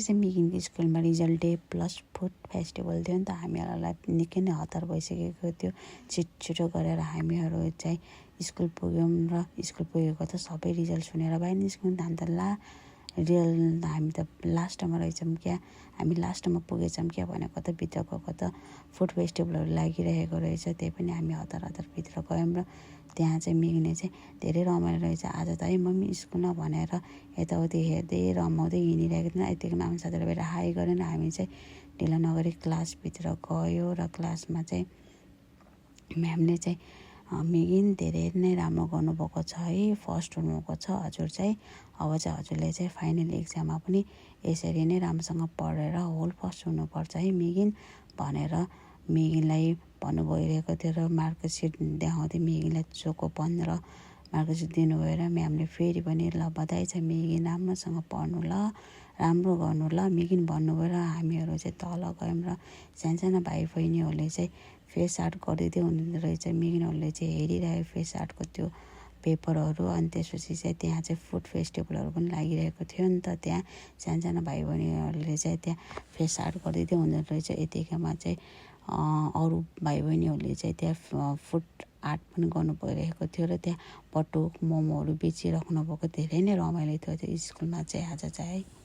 चाहिँ मिगिनको स्कुलमा result debt plus food festival थियो नि त। हामीहरूलाई निकै नै हतार भइसकेको थियो। छिटो गरेर हामीहरू चाहिँ स्कुल पुग्यौँ र स्कुल पुगेको त सबै रिजल्ट सुनेर बाहिर निस्क्यौँ। हामी त हामी त लास्टमा रहेछौँ क्या, हामी लास्टमा पुगेछौँ क्या भनेको त भित्र गएको त फुड फेस्टिभलहरू लागिरहेको रहेछ। त्यही पनि हामी हतार भित्र गयौँ र त्यहाँ चाहिँ मिग्ने चाहिँ धेरै रमाइलो रहेछ। आज त है मम्मी स्कुलमा भनेर यताउति हेर्दै रमाउँदै हिँडिरहेको थिएन। यतिकोमा हामी साथीहरू हाई गरेर हामी चाहिँ ढिलो नगरी क्लासभित्र गयो र क्लासमा चाहिँ म्यामले चाहिँ मिगिन धेरै नै राम्रो गर्नुभएको छ है, फर्स्ट हुनुभएको छ हजुर चाहिँ। अब चाहिँ हजुरले चाहिँ फाइनल इक्जाममा पनि यसरी नै राम्रोसँग पढेर होल फर्स्ट हुनुपर्छ है मिगिन भनेर मिगिनलाई भन्नु भइरहेको थियो। र मार्कसिट देखाउँदै मिगिनलाई चोको 15 मार्कसिट दिनुभयो र म्यामले फेरि पनि ल बधाई छ मिगिन, राम्रोसँग पढ्नु ल, राम्रो गर्नु ल मिगिन भन्नुभयो। र हामीहरू चाहिँ तल गयौँ र सानसानो भाइ बहिनीहरूले चाहिँ फेस आर्ट गरिदिँदै हुनुहुँदो रहेछ। मिगिनहरूले चाहिँ हेरिरहेको फेस आर्टको त्यो पेपरहरू। अनि त्यसपछि चाहिँ त्यहाँ चाहिँ फुड फेस्टिभलहरू पनि लागिरहेको थियो नि त। त्यहाँ सानसानो भाइ बहिनीहरूले चाहिँ त्यहाँ फेस आर्ट गरिदिँदै हुँदो रहेछ। यतिकैमा चाहिँ अरू भाइ बहिनीहरूले चाहिँ त्यहाँ फुड आर्ट पनि गर्नु भइरहेको थियो र त्यहाँ बटुक मोमोहरू बेचिराख्नु भएको धेरै नै रमाइलो थियो त्यो स्कुलमा चाहिँ आज चाहिँ है।